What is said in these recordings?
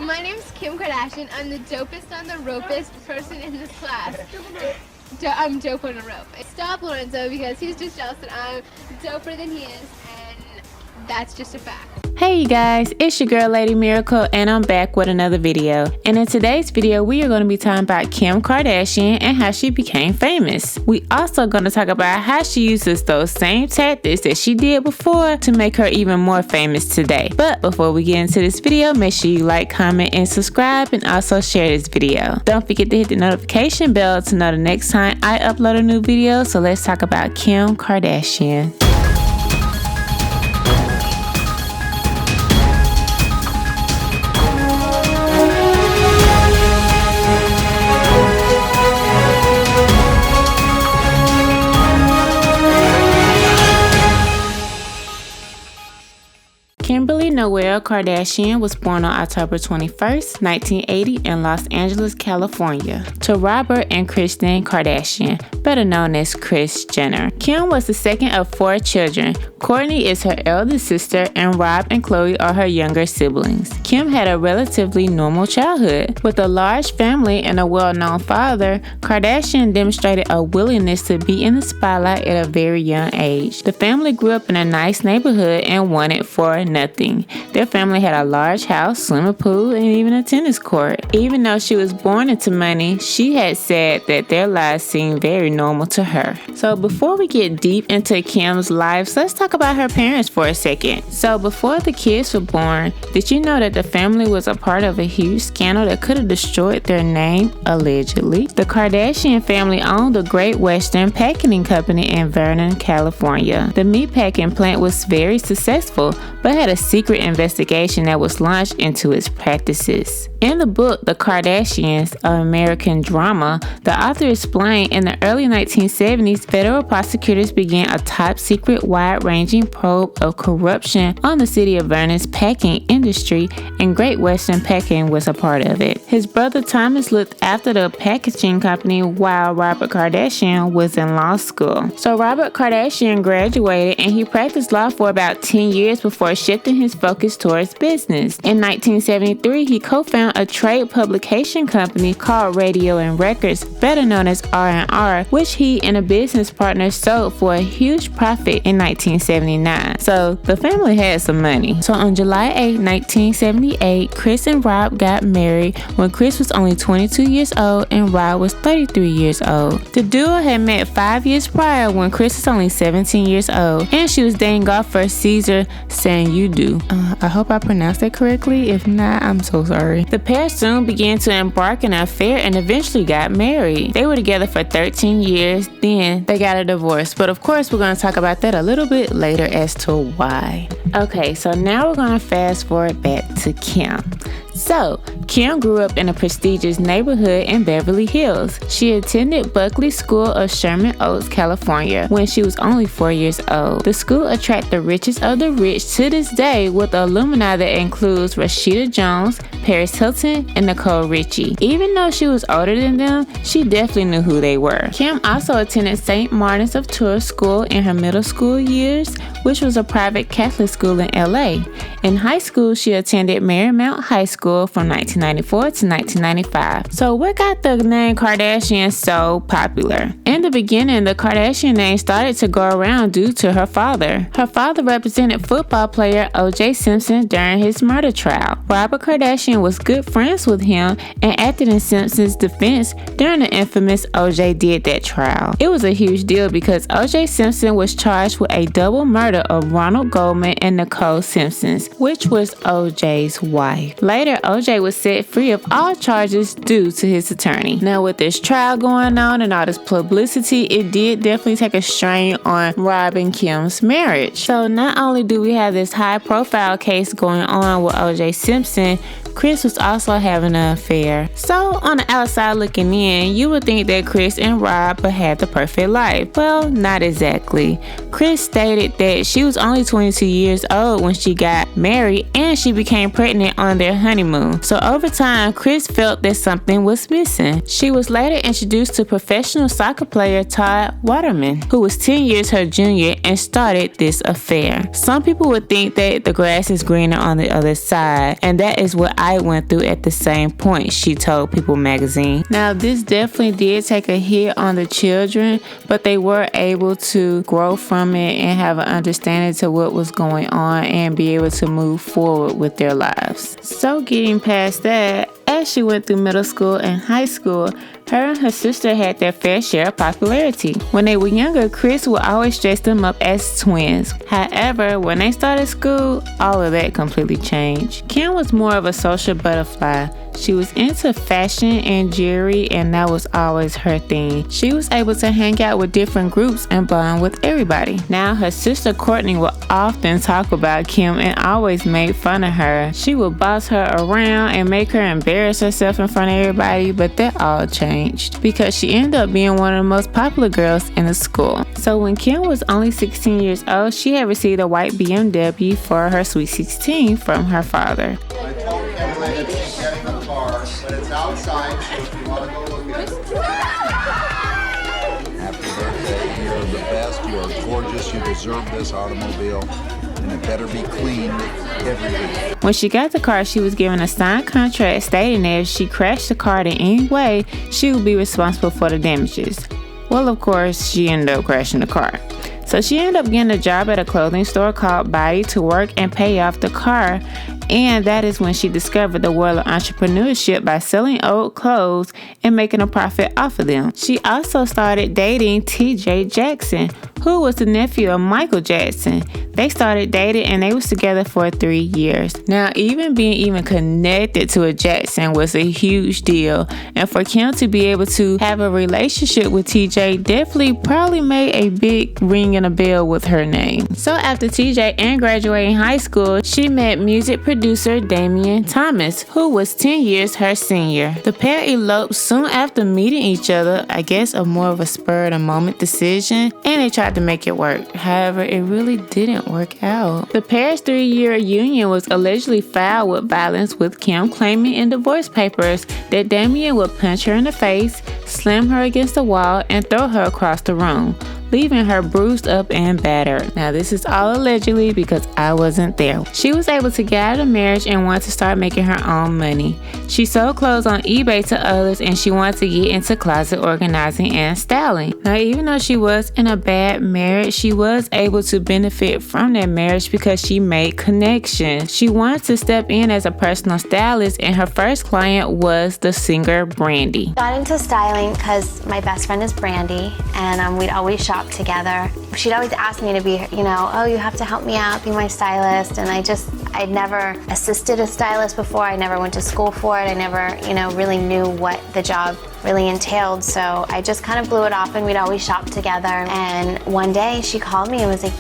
My name's Kim Kardashian. I'm the dopest on the ropest person in this class. I'm dope on a rope. Stop Lorenzo because he's just jealous that I'm doper than he is, and that's just a fact. Hey you guys, it's your girl Lady Miracle and I'm back with another video. And in today's video, we are going to be talking about Kim Kardashian and how she became famous. We also going to talk about how she uses those same tactics that she did before to make her even more famous today. But before we get into this video, make sure you like, comment, and subscribe, and also share this video. Don't forget to hit the notification bell to know the next time I upload a new video. So let's talk about Kim Kardashian. Kimberly Noel Kardashian was born on October 21st, 1980 in Los Angeles, California, to Robert and Kristen Kardashian, better known as Kris Jenner. Kim was the second of 4 children. Kourtney is her eldest sister, and Rob and Khloe are her younger siblings. Kim had a relatively normal childhood. With a large family and a well-known father, Kardashian demonstrated a willingness to be in the spotlight at a very young age. The family grew up in a nice neighborhood and wanted for nothing. Their family had a large house, swimming pool, and even a tennis court. Even though she was born into money, she had said that their lives seemed very normal to her. So before we get deep into Kim's lives, let's talk about her parents for a second. So before the kids were born, did you know that the family was a part of a huge scandal that could have destroyed their name, allegedly? The Kardashian family owned the Great Western Packing Company in Vernon, California. The meatpacking plant was very successful, but had a secret investigation that was launched into its practices. In the book, The Kardashians, an American drama, the author explained in the early 1970s, federal prosecutors began a top-secret, wide-ranging probe of corruption on the city of Vernon's packing industry, and Great Western Packing was a part of it. His brother Thomas looked after the packaging company while Robert Kardashian was in law school. So Robert Kardashian graduated and he practiced law for about 10 years before shifting his focus towards business. In 1973, he co-founded a trade publication company called Radio and Records, better known as R&R, which he and a business partner sold for a huge profit in 1979. So the family had some money. So on July 8, 1978, Kris and Rob got married when Kris was only 22 years old and Rob was 33 years old. The duo had met 5 years prior when Kris was only 17 years old and she was dating golfer Cesar Sayudu. I hope I pronounced that correctly. If not, I'm so sorry. The pair soon began to embark on an affair and eventually got married. They were together for 13 years, then they got a divorce. But of course, we're going to talk about that a little bit later as to why. Okay, so now we're going to fast forward back to Kim. So, Kim grew up in a prestigious neighborhood in Beverly Hills. She attended Buckley School of Sherman Oaks, California, when she was only 4 years old. The school attracts the richest of the rich to this day, with alumni that includes Rashida Jones, Paris Hilton, and Nicole Richie. Even though she was older than them, she definitely knew who they were. Kim also attended St. Martin's of Tours School in her middle school years, which was a private Catholic school in LA. In high school, she attended Marymount High School from 1994 to 1995. So what got the name Kardashian so popular? In the beginning, the Kardashian name started to go around due to her father. Her father represented football player O.J. Simpson during his murder trial. Robert Kardashian was good friends with him and acted in Simpson's defense during the infamous O.J. did that trial. It was a huge deal because O.J. Simpson was charged with a double murder of Ronald Goldman and Nicole Simpson, which was O.J.'s wife. Later, O.J. was set free of all charges due to his attorney. Now, with this trial going on and all this publicity, it did definitely take a strain on Rob and Kim's marriage. So not only do we have this high-profile case going on with O.J. Simpson, Kris was also having an affair. So on the outside looking in, you would think that Kris and Rob had the perfect life. Well, not exactly. Kris stated that she was only 22 years old when she got married and she became pregnant on their honeymoon. So over time, Kris felt that something was missing. She was later introduced to professional soccer player Todd Waterman, who was 10 years her junior, and started this affair. Some people would think that the grass is greener on the other side, and that is what I went through at the same point, she told People magazine. Now, this definitely did take a hit on the children, but they were able to grow from it and have an understanding to what was going on and be able to move forward with their lives. So getting past that, as she went through middle school and high school, her and her sister had their fair share of popularity. When they were younger, Chris would always dress them up as twins. However, when they started school, all of that completely changed. Kim was more of a social butterfly. She was into fashion and jewelry, and that was always her thing. She was able to hang out with different groups and bond with everybody. Now, her sister Courtney would often talk about Kim and always made fun of her. She would boss her around and make her embarrass herself in front of everybody, but that all changed because she ended up being one of the most popular girls in the school. So when Kim was only 16 years old, she had received a white BMW for her Sweet 16 from her father. I told Kimberly that she's getting the car, but it's outside, so if you want to go look at it. Happy birthday. You're the best. You are gorgeous. You deserve this automobile. And it better be cleaned every week. When she got the car, she was given a signed contract stating that if she crashed the car in any way, she would be responsible for the damages. Well, of course, she ended up crashing the car. So she ended up getting a job at a clothing store called Body to work and pay off the car. And that is when she discovered the world of entrepreneurship by selling old clothes and making a profit off of them. She also started dating TJ Jackson, who was the nephew of Michael Jackson. They started dating and they was together for 3 years. Now, being connected to a Jackson was a huge deal. And for Kim to be able to have a relationship with TJ definitely probably made a big ring in a bell with her name. So after TJ and graduating high school, she met music producer Damian Thomas, who was 10 years her senior. The pair eloped soon after meeting each other, I guess more of a spur of the moment decision, and they tried to make it work. However, it really didn't work out. The pair's 3-year union was allegedly filed with violence, with Kim claiming in divorce papers that Damian would punch her in the face, slam her against the wall, and throw her across the room, leaving her bruised up and battered. Now, this is all allegedly because I wasn't there. She was able to get out of marriage and wanted to start making her own money. She sold clothes on eBay to others, and she wanted to get into closet organizing and styling. Now, even though she was in a bad marriage, she was able to benefit from that marriage because she made connections. She wanted to step in as a personal stylist, and her first client was the singer Brandy. Got into styling because my best friend is Brandy, and we'd always shop together. She'd always ask me to be, oh, you have to help me out, be my stylist. And I'd never assisted a stylist before. I never went to school for it. I never, really knew what the job really entailed. So I just kind of blew it off, and we'd always shop together. And one day she called me and was like,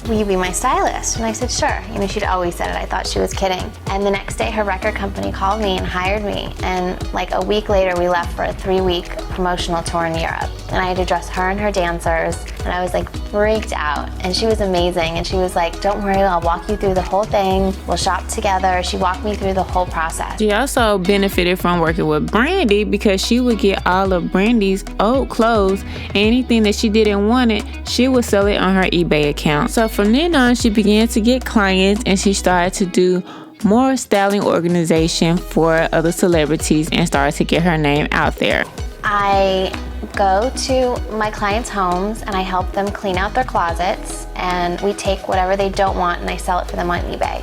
will you be my stylist? And I said, sure. She'd always said it. I thought she was kidding. And the next day her record company called me and hired me. And like a week later we left for a 3-week promotional tour in Europe. And I had to dress her and her dancers. And I was like freaked out. And she was amazing. And she was like, don't worry, I'll walk you through the whole thing. We'll shop together. She walked me through the whole process. She also benefited from working with Brandy because she would get all of Brandy's old clothes. Anything that she didn't want it, she would sell it on her eBay account. So from then on, she began to get clients, and she started to do more styling organization for other celebrities and started to get her name out there. I go to my clients' homes and I help them clean out their closets, and we take whatever they don't want and I sell it for them on eBay.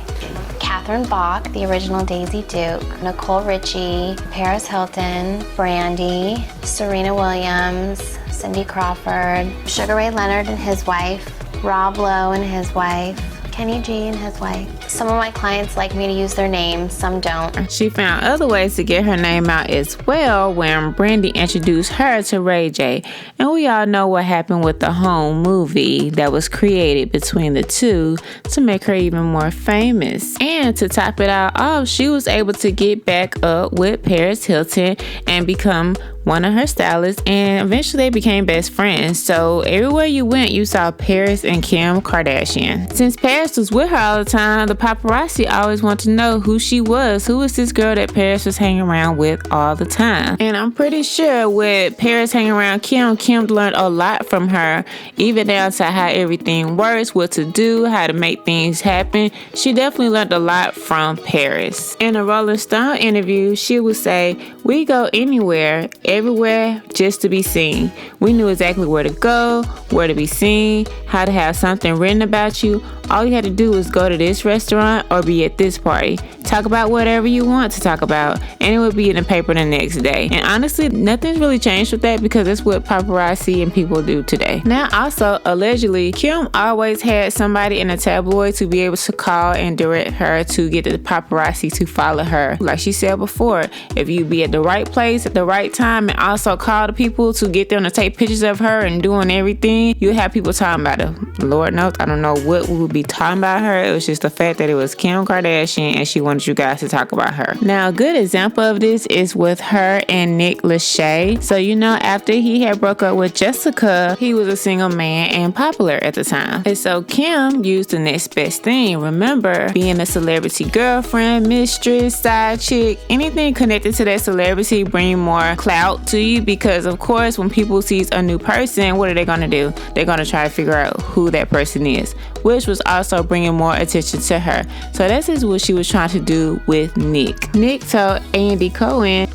Catherine Bach, the original Daisy Duke, Nicole Richie, Paris Hilton, Brandy, Serena Williams, Cindy Crawford, Sugar Ray Leonard and his wife, Rob Lowe and his wife, Kenny G and his wife. Some of my clients like me to use their names, some don't. She found other ways to get her name out as well when Brandy introduced her to Ray J. And we all know what happened with the home movie that was created between the two to make her even more famous. And to top it all off, she was able to get back up with Paris Hilton and become one of her stylists, and eventually they became best friends. So everywhere you went, you saw Paris and Kim Kardashian. Since Paris was with her all the time, the paparazzi always want to know who she was. Who was this girl that Paris was hanging around with all the time? And I'm pretty sure with Paris hanging around Kim learned a lot from her, even down to how everything works, what to do, how to make things happen. She definitely learned a lot from Paris. In a Rolling Stone interview, she would say, "We go anywhere, everywhere, just to be seen. We knew exactly where to go, where to be seen, how to have something written about you. All you had to do was go to this restaurant or be at this party. Talk about whatever you want to talk about, and it would be in the paper the next day." And honestly, nothing's really changed with that because that's what paparazzi and people do today. Now, also, allegedly, Kim always had somebody in a tabloid to be able to call and direct her to get the paparazzi to follow her. Like she said before, if you be at the right place at the right time and also call the people to get them to take pictures of her and doing everything, you have people talking about her. Lord knows, I don't know what we would be talking about her. It was just the fact that it was Kim Kardashian and she wanted you guys to talk about her. Now, a good example of this is with her and Nick Lachey. So, after he had broke up with Jessica, he was a single man and popular at the time. And so Kim used the next best thing. Remember, being a celebrity girlfriend, mistress, side chick, anything connected to that celebrity bring more clout to you because, of course, when people sees a new person, what are they going to do? They're going to try to figure out who that person is, which was also bringing more attention to her. So this is what she was trying to do with Nick. Nick told Andy Cohen,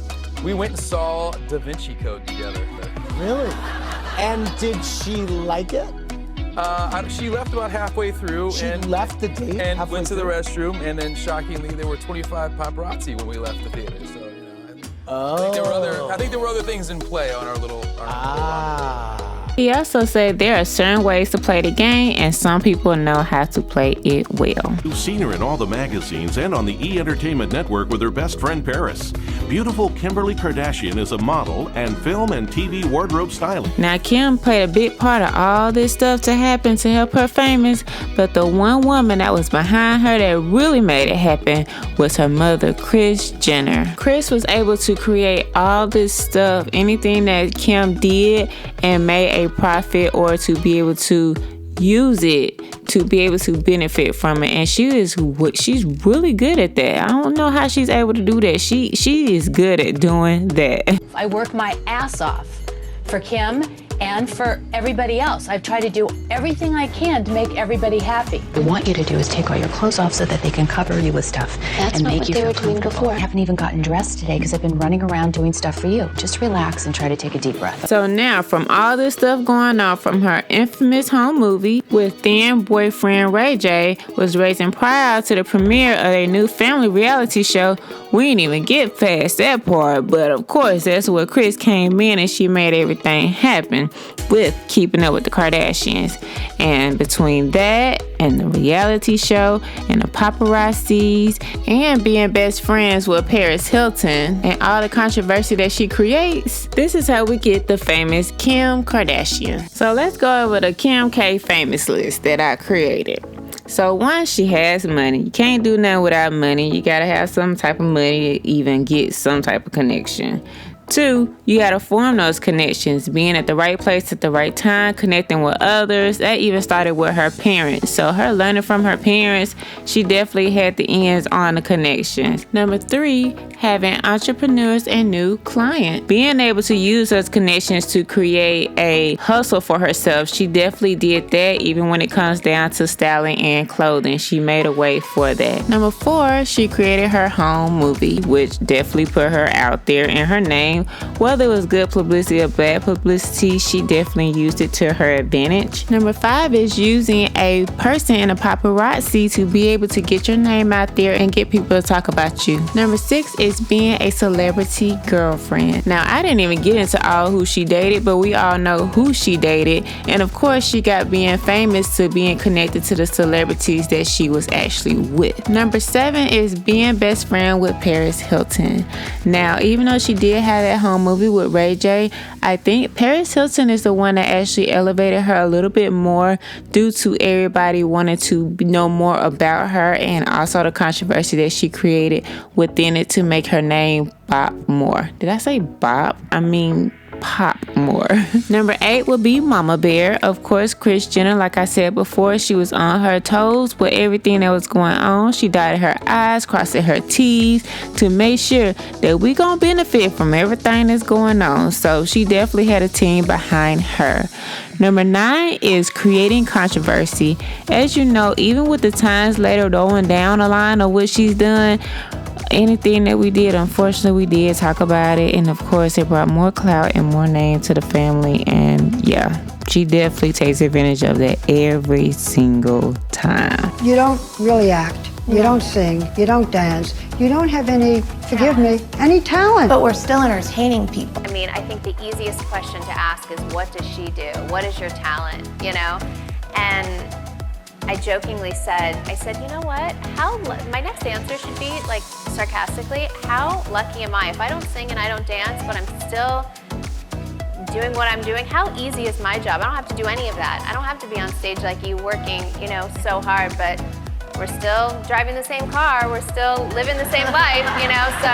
"We went and saw Da Vinci Code together." Really? And did she like it? She left about halfway through. She left the date and halfway went to the through? restroom, and then shockingly, there were 25 paparazzi when we left the theater. So, Oh. I think there were other things in play on our little. he also said there are certain ways to play the game and some people know how to play it well. You've seen her in all the magazines and on the E! Entertainment Network with her best friend Paris. Beautiful Kimberly Kardashian is a model and film and TV wardrobe stylist. Now, Kim played a big part of all this stuff to happen to help her famous, but the one woman that was behind her that really made it happen was her mother, Kris Jenner. Kris was able to create all this stuff, anything that Kim did, and made a profit or to be able to use it to be able to benefit from it, and she's really good at that. I don't know how she's able to do that. She is good at doing that. I work my ass off for Kim and for everybody else. I've tried to do everything I can to make everybody happy. What we want you to do is take all your clothes off so that they can cover you with stuff. That's and not make what you they feel were doing comfortable. before. I haven't even gotten dressed today because I've been running around doing stuff for you. Just relax and try to take a deep breath. So now, from all this stuff going on, from her infamous home movie with then boyfriend Ray J was raising prior to the premiere of their new family reality show, we didn't even get past that part. But of course, that's where Kris came in and she made everything happen with Keeping Up with the Kardashians. And between that and the reality show and the paparazzis and being best friends with Paris Hilton and all the controversy that she creates, this is how we get the famous Kim Kardashian. So let's go over the Kim K famous list that I created. So one, she has money. You can't do nothing without money. You gotta have some type of money to even get some type of connection. 2, you gotta form those connections, being at the right place at the right time, connecting with others. That even started with her parents. So her learning from her parents, she definitely had the ends on the connections. Number 3, having entrepreneurs and new clients. Being able to use those connections to create a hustle for herself. She definitely did that even when it comes down to styling and clothing. She made a way for that. Number 4, she created her home movie, which definitely put her out there in her name. Whether it was good publicity or bad publicity, she definitely used it to her advantage. Number 5 is using a person in a paparazzi to be able to get your name out there and get people to talk about you. Number 6 is being a celebrity girlfriend. Now, I didn't even get into all who she dated, but we all know who she dated. And of course, she got being famous to being connected to the celebrities that she was actually with. Number 7 is being best friend with Paris Hilton. Now, even though she did have that home movie with Ray J, I think Paris Hilton is the one that actually elevated her a little bit more due to everybody wanting to know more about her and also the controversy that she created within it to make her name bop more. Did I say bop? I mean pop more. Number 8 would be Mama Bear. Of course, Kris Jenner, like I said before, she was on her toes with everything that was going on. She dotted her I's, crossing her T's to make sure that we gonna benefit from everything that's going on. So she definitely had a team behind her. Number 9 is creating controversy. As you know, even with the times later going down the line of what she's done, anything that we did, unfortunately, we did talk about it. And of course, it brought more clout and more name to the family. And yeah, she definitely takes advantage of that every single time. You don't really act. You don't sing. You don't dance. You don't have any, forgive me, any talent. But we're still entertaining people. I mean, I think the easiest question to ask is, what does she do? What is your talent, you know? And I jokingly said, you know what? My next answer should be, like, sarcastically, how lucky am I? If I don't sing and I don't dance, but I'm still doing what I'm doing, how easy is my job? I don't have to do any of that. I don't have to be on stage like you working, you know, so hard, but we're still driving the same car, we're still living the same life, you know, so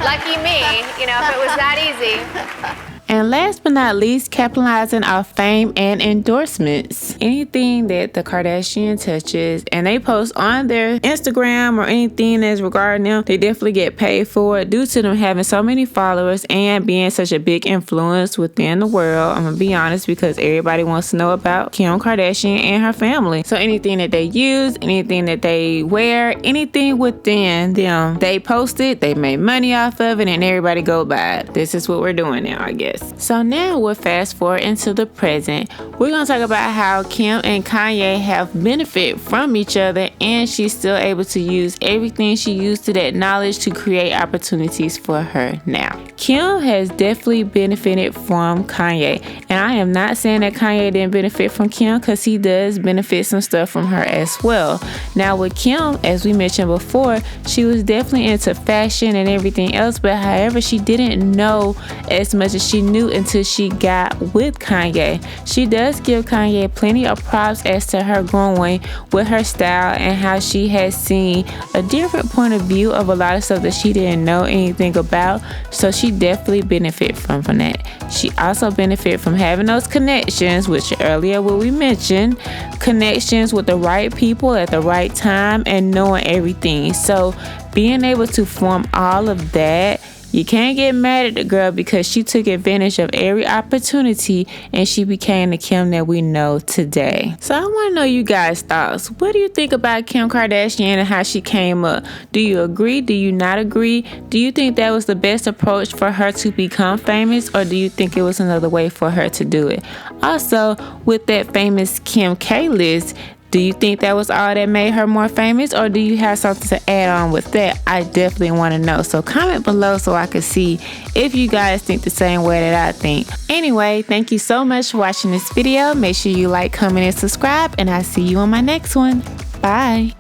lucky me, you know, if it was that easy. And last but not least, capitalizing off fame and endorsements. Anything that the Kardashian touches and they post on their Instagram or anything that's regarding them, they definitely get paid for it due to them having so many followers and being such a big influence within the world. I'm gonna be honest, because everybody wants to know about Kim Kardashian and her family. So anything that they use, anything that they wear, anything within them, they post it, they make money off of it, and everybody go buy it. This is what we're doing now, I guess. So now we'll fast forward into the present. We're going to talk about how Kim and Kanye have benefited from each other, and she's still able to use everything she used to that knowledge to create opportunities for her now. Kim has definitely benefited from Kanye, and I am not saying that Kanye didn't benefit from Kim, because he does benefit some stuff from her as well. Now with Kim, as we mentioned before, she was definitely into fashion and everything else, but however, she didn't know as much as she knew until she got with Kanye. She does give Kanye plenty of props as to her growing with her style and how she has seen a different point of view of a lot of stuff that she didn't know anything about. So she definitely benefit from that. She also benefit from having those connections, which earlier what we mentioned, connections with the right people at the right time and knowing everything. So being able to form all of that, you can't get mad at the girl because she took advantage of every opportunity and she became the Kim that we know today. So I want to know you guys' thoughts. What do you think about Kim Kardashian and how she came up? Do you agree? Do you not agree? Do you think that was the best approach for her to become famous, or do you think it was another way for her to do it? Also, with that famous Kim K list, do you think that was all that made her more famous, or do you have something to add on with that? I definitely want to know. So comment below so I can see if you guys think the same way that I think. Anyway, thank you so much for watching this video. Make sure you like, comment, and subscribe, and I'll see you on my next one. Bye.